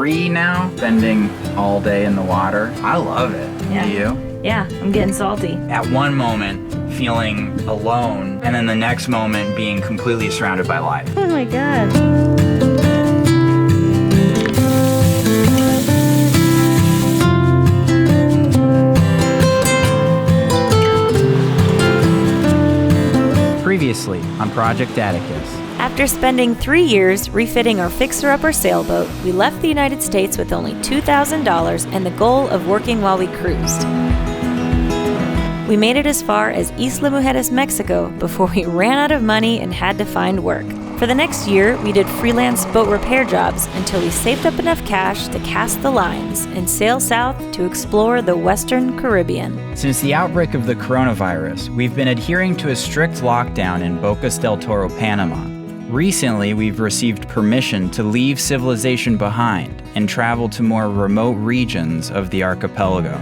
3 now, spending all day in the water. I love it. Yeah. Do you? Yeah, I'm getting salty. At one moment, feeling alone, and then the next moment being completely surrounded by life. Oh my God. Previously on Project Atticus. After spending 3 years refitting our fixer-upper sailboat, we left the United States with only $2,000 and the goal of working while we cruised. We made it as far as Isla Mujeres, Mexico, before we ran out of money and had to find work. For the next year, we did freelance boat repair jobs until we saved up enough cash to cast the lines and sail south to explore the Western Caribbean. Since the outbreak of the coronavirus, we've been adhering to a strict lockdown in Bocas del Toro, Panama. Recently, we've received permission to leave civilization behind and travel to more remote regions of the archipelago.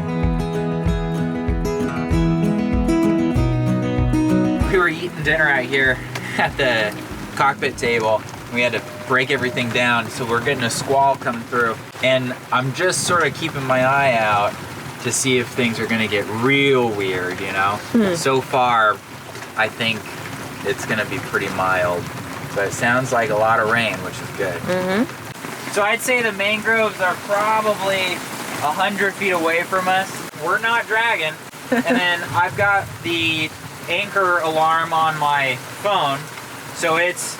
We were eating dinner out here at the cockpit table. We had to break everything down, so we're getting a squall coming through. And I'm just sort of keeping my eye out to see if things are gonna get real weird, you know? So far, I think it's gonna be pretty mild. But it sounds like a lot of rain, which is good. So I'd say the mangroves are probably 100 feet away from us. We're not dragging. And then I've got the anchor alarm on my phone, so it's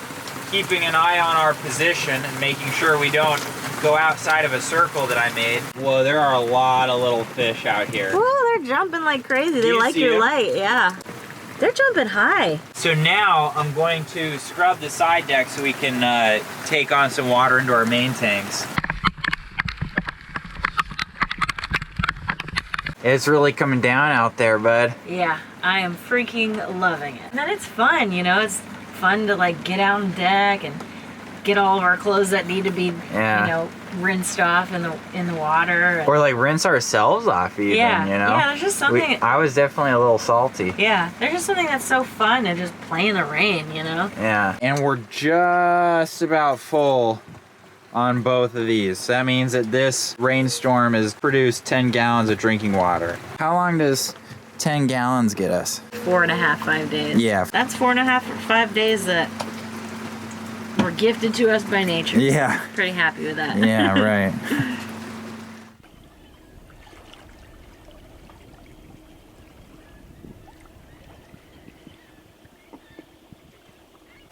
keeping an eye on our position and making sure we don't go outside of a circle that I made. Whoa, there are a lot of little fish out here. Whoa, they're jumping like crazy. They like your light, yeah. They're jumping high. So now I'm going to scrub the side deck so we can take on some water into our main tanks. It's really coming down out there, bud. Yeah, I am freaking loving it. And then it's fun, you know, it's fun to like get out on deck and get all of our clothes that need to be, you know, rinsed off in the water. Or like rinse ourselves off even, you know? Yeah, there's just something. I was definitely a little salty. Yeah, there's just something that's so fun to just play in the rain, you know? Yeah, and we're just about full on both of these. So that means that this rainstorm has produced 10 gallons of drinking water. How long does 10 gallons get us? 4.5, 5 days. Yeah. That's 4.5 or 5 days that were gifted to us by nature. Yeah. Pretty happy with that. Yeah, right.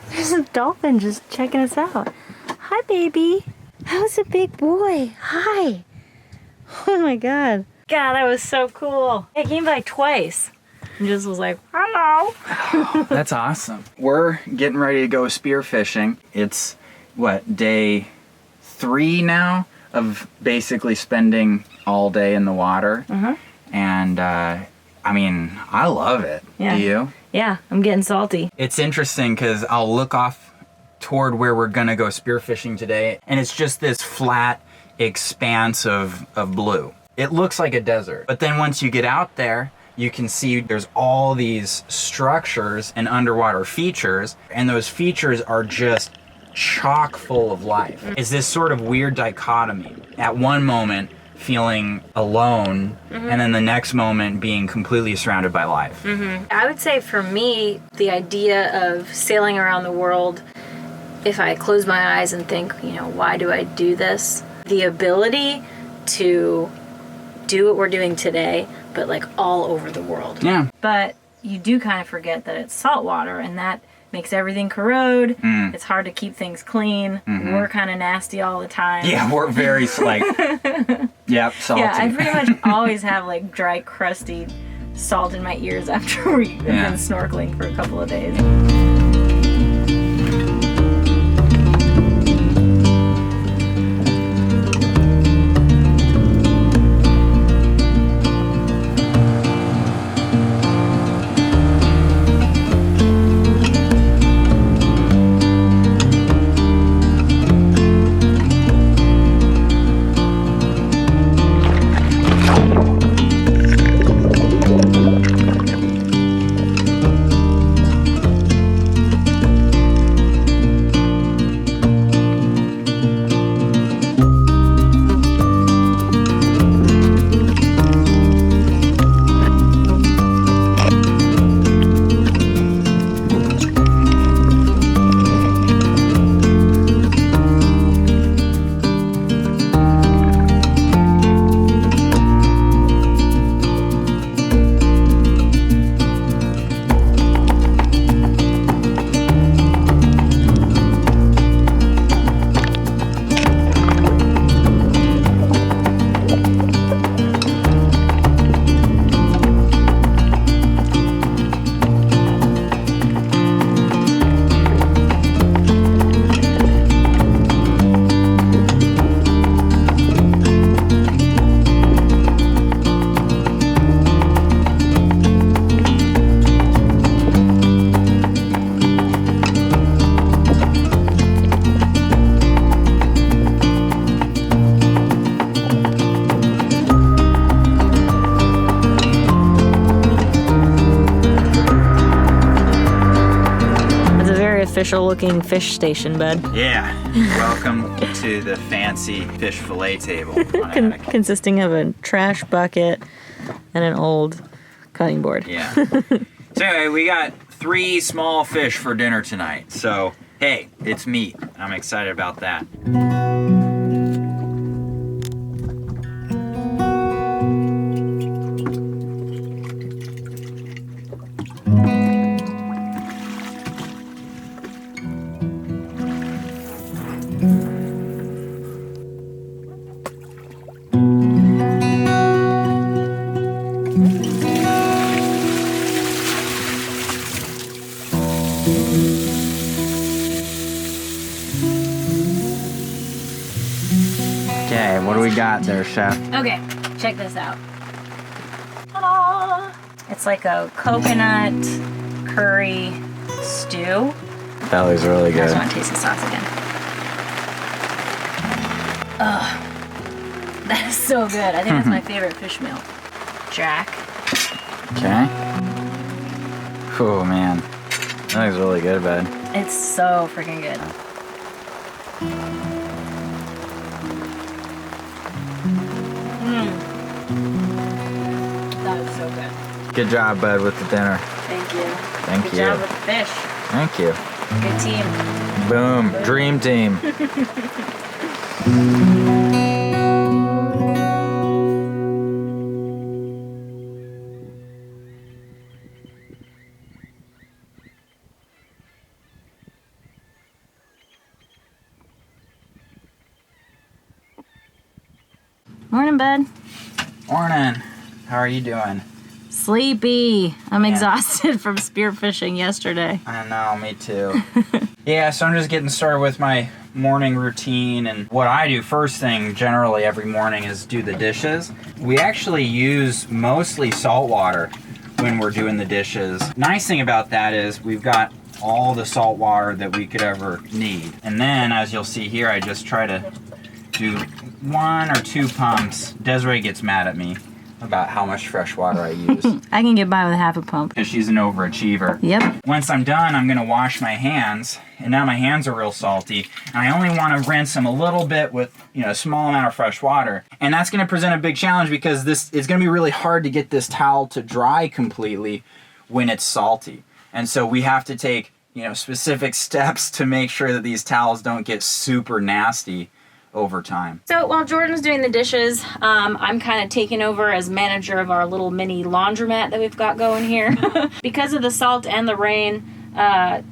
There's a dolphin just checking us out. Hi, baby. How's a big boy? Hi. Oh my God. God, that was so cool. I came by twice and just was like, hello. That's awesome. We're getting ready to go spearfishing. It's, what, day 3 now of basically spending all day in the water. And, I mean, I love it. Yeah. Do you? Yeah, I'm getting salty. It's interesting because I'll look off toward where we're gonna go spearfishing today, and it's just this flat expanse of blue. It looks like a desert. But then once you get out there, you can see there's all these structures and underwater features, and those features are just chock full of life. It's this sort of weird dichotomy. At one moment, feeling alone, and then the next moment being completely surrounded by life. I would say for me, the idea of sailing around the world, if I close my eyes and think, you know, why do I do this? The ability to do what we're doing today, but like all over the world. Yeah. But you do kind of forget that it's salt water, and that makes everything corrode. It's hard to keep things clean. We're kind of nasty all the time. Yeah, we're very like, yep, salty. Yeah, I pretty much always have like dry, crusty salt in my ears after we've been snorkeling for a couple of days. official looking fish station, bud. Yeah, welcome to the fancy fish fillet table on Atticus. Consisting of a trash bucket and an old cutting board. Yeah. So anyway, we got 3 small fish for dinner tonight. So, hey, it's meat. I'm excited about that. Okay, what do we got there, Chef? Okay, check this out. Ta-da! It's like a coconut curry stew. That looks really I just good. want to taste the sauce again. Ugh. That is so good. I think that's my favorite fish meal. Jack. Okay. Oh man, that looks really good, bud. It's so freaking good. That is so good. Good job, bud, with the dinner. Thank you. Thank Good you. job with the fish. Thank you. Good team. Boom. Dream team. Morning, bud. Morning. How are you doing? Sleepy. I'm Yeah. exhausted from spearfishing yesterday. I know, me too. Yeah, so I'm just getting started with my morning routine, and what I do first thing generally every morning is do the dishes. We actually use mostly salt water when we're doing the dishes. Nice thing about that is we've got all the salt water that we could ever need. And then, as you'll see here, I just try to do 1 or 2 pumps. Desiree gets mad at me about how much fresh water I use I can get by with half a pump. because she's an overachiever. Yep. Once I'm done, I'm gonna wash my hands, and now my hands are real salty, and I only want to rinse them a little bit with, a small amount of fresh water. And that's gonna present a big challenge because it's gonna be really hard to get this towel to dry completely when it's salty. And so we have to take, specific steps to make sure that these towels don't get super nasty over time. So while Jordan's doing the dishes, I'm kind of taking over as manager of our little mini laundromat that we've got going here. Because of the salt and the rain,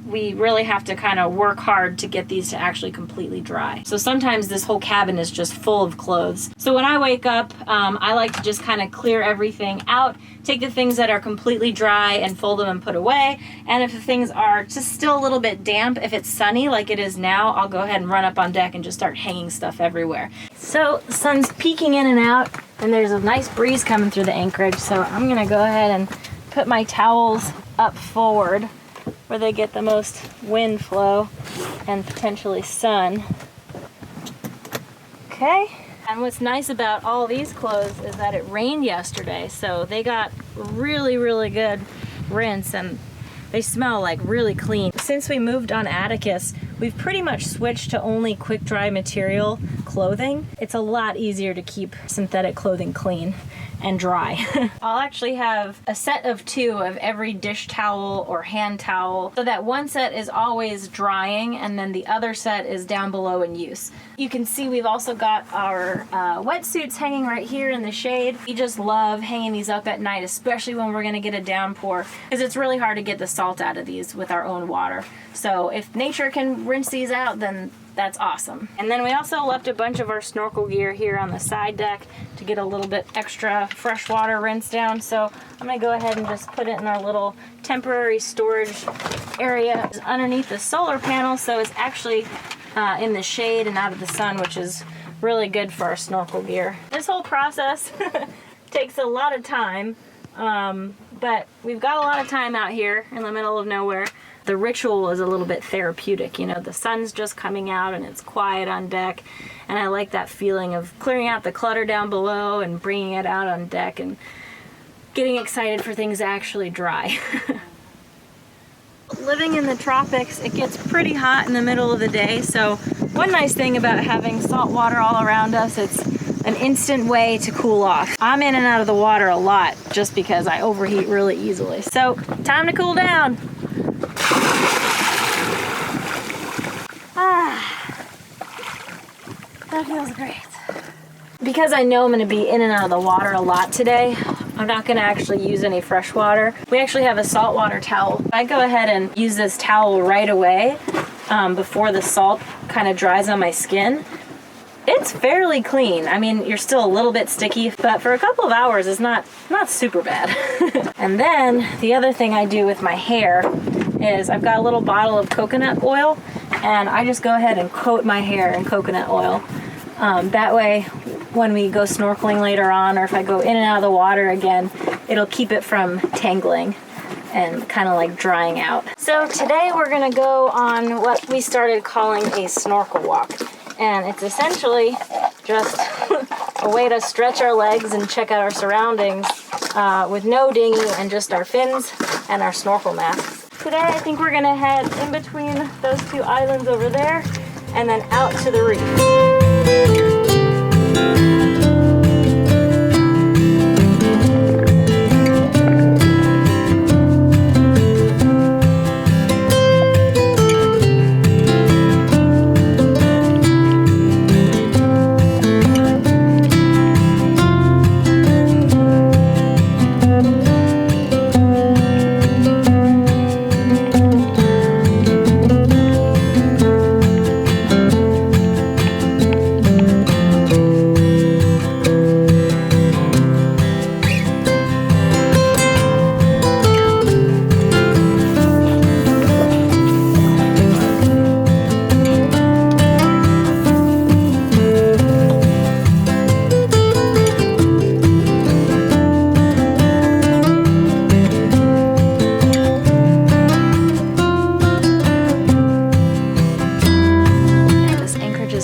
we really have to kind of work hard to get these to actually completely dry. So sometimes this whole cabin is just full of clothes. So when I wake up, I like to just kind of clear everything out, take the things that are completely dry and fold them and put away. And if the things are just still a little bit damp, if it's sunny like it is now, I'll go ahead and run up on deck and just start hanging stuff everywhere. So the sun's peeking in and out, and there's a nice breeze coming through the anchorage. So I'm gonna go ahead and put my towels up forward where they get the most wind flow and potentially sun. Okay. And what's nice about all these clothes is that it rained yesterday, so they got really, really good rinse, and they smell like really clean. Since we moved on Atticus, we've pretty much switched to only quick dry material clothing. It's a lot easier to keep synthetic clothing clean and dry. I'll actually have a set of 2 of every dish towel or hand towel, so that one set is always drying and then the other set is down below in use. You can see we've also got our wetsuits hanging right here in the shade. We just love hanging these up at night, especially when we're gonna get a downpour, because it's really hard to get the salt out of these with our own water. So if nature can rinse these out, then that's awesome. And then we also left a bunch of our snorkel gear here on the side deck to get a little bit extra freshwater rinse down. So I'm gonna go ahead and just put it in our little temporary storage area underneath the solar panel, so it's actually in the shade and out of the sun, which is really good for our snorkel gear. This whole process takes a lot of time, but we've got a lot of time out here in the middle of nowhere. The ritual is a little bit therapeutic. The sun's just coming out and it's quiet on deck, and I like that feeling of clearing out the clutter down below and bringing it out on deck and getting excited for things to actually dry. living in the tropics, it gets pretty hot in the middle of the day. So one nice thing about having salt water all around us, it's an instant way to cool off. I'm in and out of the water a lot just because I overheat really easily. So time to cool down. That feels great. Because I know I'm gonna be in and out of the water a lot today, I'm not gonna actually use any fresh water. We actually have a saltwater towel. I go ahead and use this towel right away before the salt kind of dries on my skin. It's fairly clean. I mean, you're still a little bit sticky, but for a couple of hours, it's not super bad. And then the other thing I do with my hair is I've got a little bottle of coconut oil, and I just go ahead and coat my hair in coconut oil. That way, when we go snorkeling later on, or if I go in and out of the water again, it'll keep it from tangling and kind of like drying out. So today we're gonna go on what we started calling a snorkel walk. And it's essentially just a way to stretch our legs and check out our surroundings with no dinghy and just our fins and our snorkel masks. Today I think we're gonna head in between those two islands over there and then out to the reef.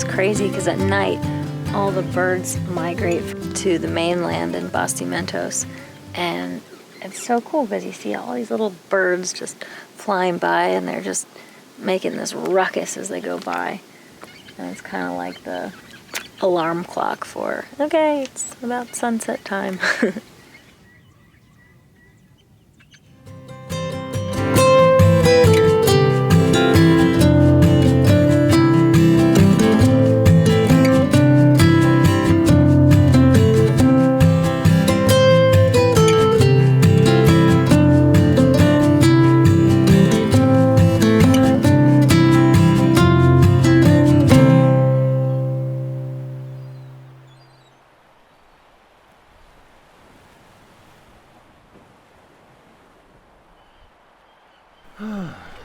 Crazy because at night all the birds migrate to the mainland in Bastimentos, and it's so cool because you see all these little birds just flying by and they're just making this ruckus as they go by, and it's kind of like the alarm clock for, okay, it's about sunset time.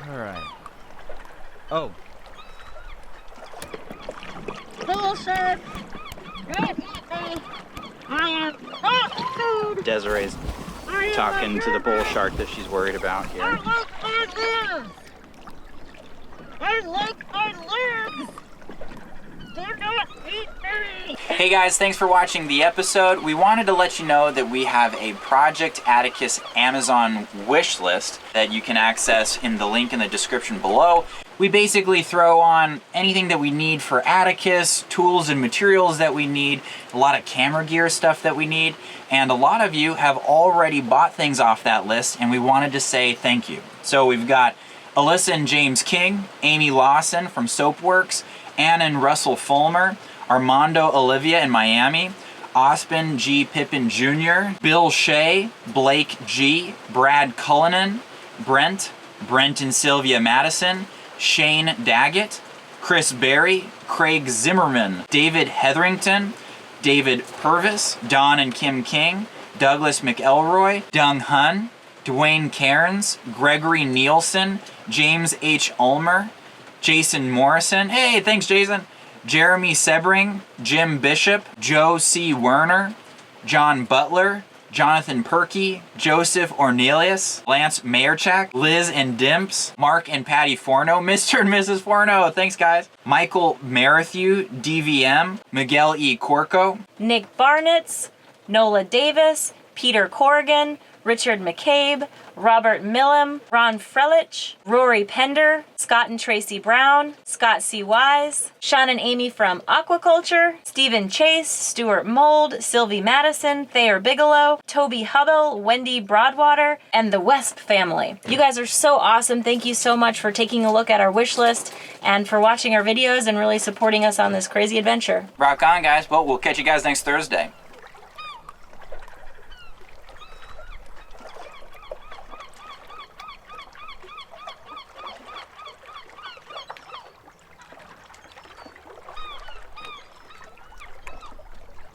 Alright. Oh. Hello, sir. I am not food. Desiree's talking to the bull shark that she's worried about here. I like my legs. Do not eat me. Hey guys, thanks for watching the episode. We wanted to let you know that we have a Project Atticus Amazon wish list that you can access in the link in the description below. We basically throw on anything that we need for Atticus, tools and materials that we need, a lot of camera gear stuff that we need, and a lot of you have already bought things off that list, and we wanted to say thank you. So we've got Alyssa and James King, Amy Lawson from Soapworks, Ann and Russell Fulmer, Armando Olivia in Miami, Ospen G. Pippin Jr., Bill Shea, Blake G., Brad Cullinan, Brent and Sylvia Madison, Shane Daggett, Chris Berry, Craig Zimmerman, David Hetherington, David Purvis, Don and Kim King, Douglas McElroy, Dung Hun, Dwayne Cairns, Gregory Nielsen, James H. Ulmer, Jason Morrison, hey, thanks Jason, Jeremy Sebring, Jim Bishop, Joe C. Werner, John Butler, Jonathan Perkey, Joseph Ornelius, Lance Mayerchak, Liz and Dimps, Mark and Patty Forno, Mr. and Mrs. Forno, thanks guys, Michael Marathew, DVM, Miguel E. Corco, Nick Barnitz, Nola Davis, Peter Corrigan, Richard McCabe, Robert Millam, Ron Frelich, Rory Pender, Scott and Tracy Brown, Scott C. Wise, Sean and Amy from Aquaculture, Stephen Chase, Stuart Mold, Sylvie Madison, Thayer Bigelow, Toby Hubble, Wendy Broadwater, and the Wesp family. You guys are so awesome. Thank you so much for taking a look at our wish list and for watching our videos and really supporting us on this crazy adventure. Rock on, guys. Well, we'll catch you guys next Thursday.